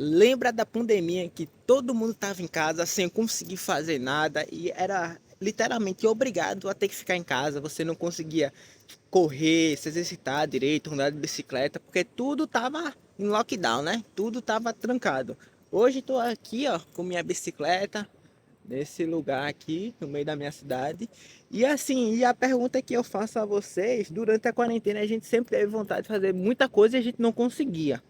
Lembra da pandemia que todo mundo estava em casa sem conseguir fazer nada e era literalmente obrigado a ter que ficar em casa. Você não conseguia correr, se exercitar direito, andar de bicicleta, porque tudo estava em lockdown, né? Tudo estava trancado. Hoje estou aqui, ó, com minha bicicleta nesse lugar aqui no meio da minha cidade. E assim, e a pergunta que eu faço a vocês, durante a quarentena a gente sempre teve vontade de fazer muita coisa e a gente não conseguia.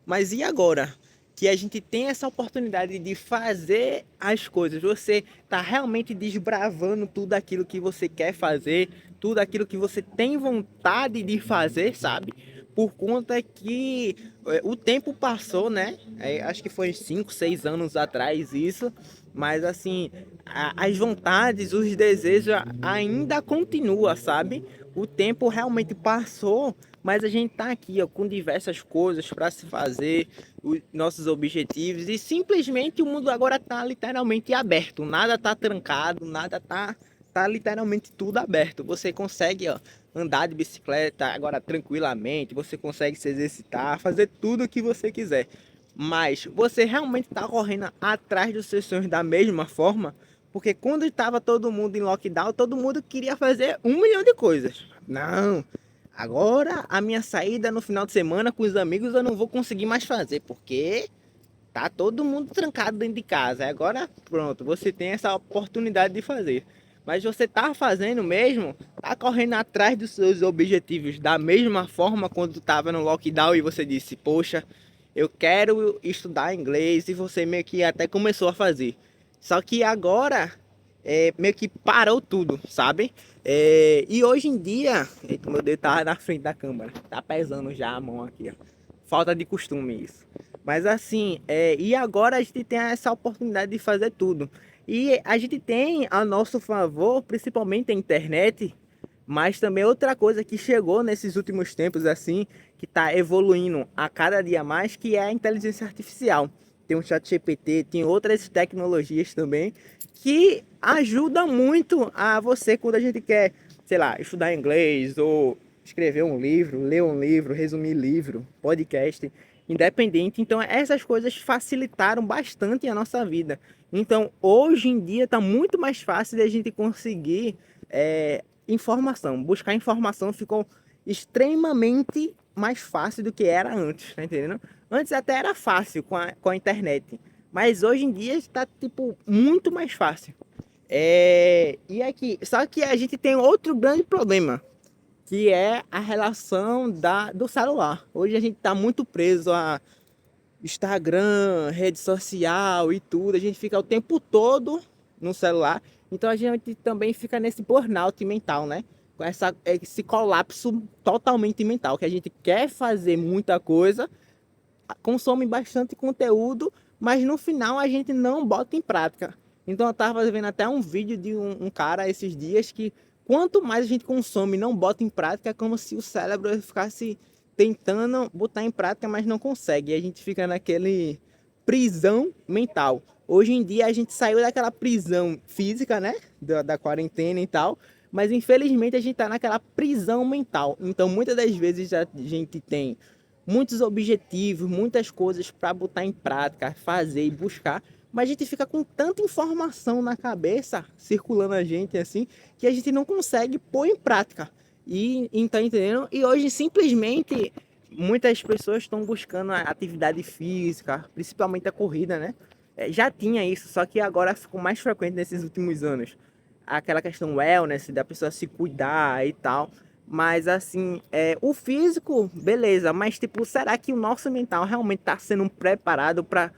Mas e agora? Que a gente tem essa oportunidade de fazer as coisas. Você está realmente desbravando tudo aquilo que você quer fazer, tudo aquilo que você tem vontade de fazer, sabe? Por conta que o tempo passou, né? Acho que foi 5, 6 anos atrás isso. Mas assim, as vontades, os desejos ainda continuam, sabe? O tempo realmente passou, mas a gente tá aqui, ó, com diversas coisas para se fazer, os nossos objetivos, e simplesmente o mundo agora tá literalmente aberto, nada tá trancado, nada tá literalmente tudo aberto. Você consegue, ó, andar de bicicleta agora tranquilamente, você consegue se exercitar, fazer tudo o que você quiser. Mas você realmente está correndo atrás dos seus sonhos da mesma forma? Porque quando estava todo mundo em lockdown, todo mundo queria fazer 1 milhão de coisas. Não, agora a minha saída no final de semana com os amigos eu não vou conseguir mais fazer, porque tá todo mundo trancado dentro de casa. Agora pronto, você tem essa oportunidade de fazer. Mas você tá fazendo mesmo, tá correndo atrás dos seus objetivos da mesma forma quando estava no lockdown e você disse, poxa, eu quero estudar inglês, e você meio que até começou a fazer. Só que agora meio que parou tudo, sabe? E hoje em dia, eita, meu dedo tá na frente da câmera, tá pesando já a mão aqui, ó. Falta de costume isso. Mas assim, e agora a gente tem essa oportunidade de fazer tudo. E a gente tem a nosso favor, principalmente a internet, mas também outra coisa que chegou nesses últimos tempos, assim, que está evoluindo a cada dia mais, que é a inteligência artificial. Tem o ChatGPT, tem outras tecnologias também, que ajudam muito a você quando a gente quer, sei lá, estudar inglês ou escrever um livro, ler um livro, resumir livro, podcast, independente. Então essas coisas facilitaram bastante a nossa vida. Então hoje em dia está muito mais fácil de a gente conseguir informação. Buscar informação ficou extremamente mais fácil do que era antes, tá entendendo? Antes até era fácil com a internet, mas hoje em dia está tipo muito mais fácil. E aqui, só que a gente tem outro grande problema, que é a relação do celular. Hoje a gente está muito preso a Instagram, rede social e tudo. A gente fica o tempo todo no celular. Então a gente também fica nesse burnout mental, né? Com esse colapso totalmente mental, que a gente quer fazer muita coisa, consome bastante conteúdo, mas no final a gente não bota em prática. Então eu estava vendo até um vídeo de um cara esses dias que quanto mais a gente consome e não bota em prática, é como se o cérebro ficasse tentando botar em prática, mas não consegue. E a gente fica naquele prisão mental. Hoje em dia a gente saiu daquela prisão física, né? Da quarentena e tal. Mas infelizmente a gente está naquela prisão mental. Então muitas das vezes a gente tem muitos objetivos, muitas coisas para botar em prática, fazer e buscar, mas a gente fica com tanta informação na cabeça, circulando a gente assim, que a gente não consegue pôr em prática. E tá entendendo? E hoje simplesmente muitas pessoas estão buscando a atividade física, principalmente a corrida, né? Já tinha isso, só que agora ficou mais frequente nesses últimos anos. Aquela questão wellness, da pessoa se cuidar e tal. Mas assim, o físico, beleza, mas tipo, será que o nosso mental realmente está sendo preparado para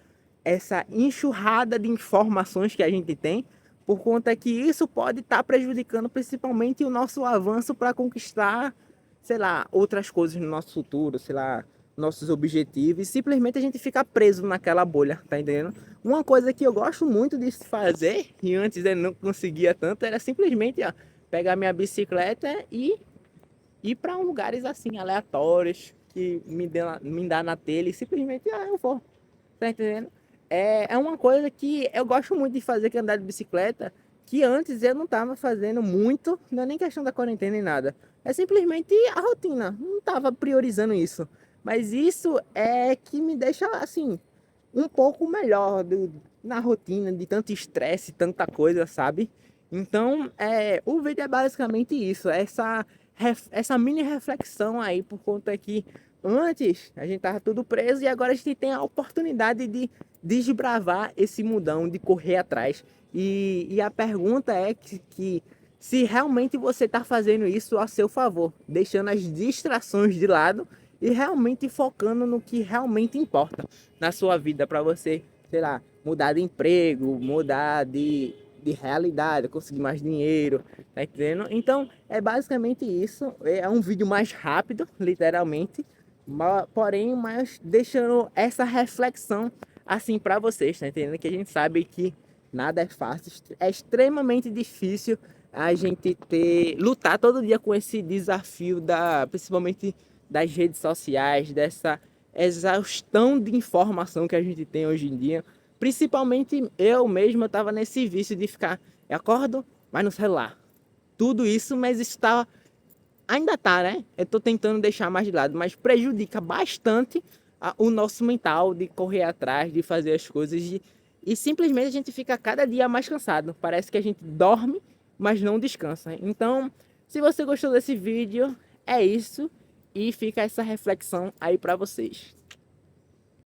essa enxurrada de informações que a gente tem? Por conta que isso pode estar prejudicando principalmente o nosso avanço para conquistar, sei lá, outras coisas no nosso futuro, sei lá, nossos objetivos. E simplesmente a gente fica preso naquela bolha, tá entendendo? Uma coisa que eu gosto muito de fazer, e antes eu não conseguia tanto, era simplesmente ó, pegar minha bicicleta e ir para lugares assim aleatórios que me dá na telha e simplesmente eu vou, tá entendendo? É uma coisa que eu gosto muito de fazer, que é andar de bicicleta, que antes eu não tava fazendo muito, não é nem questão da quarentena nem nada, é simplesmente a rotina, não tava priorizando isso, mas isso é que me deixa assim um pouco melhor na rotina de tanto estresse, tanta coisa, sabe? Então, o vídeo é basicamente isso, essa mini reflexão aí, por conta que antes a gente tava tudo preso e agora a gente tem a oportunidade de desbravar esse mundão, de correr atrás. E a pergunta é que se realmente você está fazendo isso a seu favor, deixando as distrações de lado e realmente focando no que realmente importa na sua vida, para você, sei lá, mudar de emprego, mudar de realidade, conseguir mais dinheiro, tá entendendo? Então, é basicamente isso. É um vídeo mais rápido, literalmente, porém, mas deixando essa reflexão assim para vocês, tá entendendo? Que a gente sabe que nada é fácil, é extremamente difícil a gente lutar todo dia com esse desafio principalmente das redes sociais, dessa exaustão de informação que a gente tem hoje em dia. Principalmente eu mesmo, eu tava nesse vício de ficar, eu acordo, mas no celular. Tudo isso, mas isso tá, ainda tá, né? Eu tô tentando deixar mais de lado, mas prejudica bastante o nosso mental de correr atrás, de fazer as coisas, e simplesmente a gente fica cada dia mais cansado. Parece que a gente dorme, mas não descansa. Então, se você gostou desse vídeo, é isso. E fica essa reflexão aí para vocês.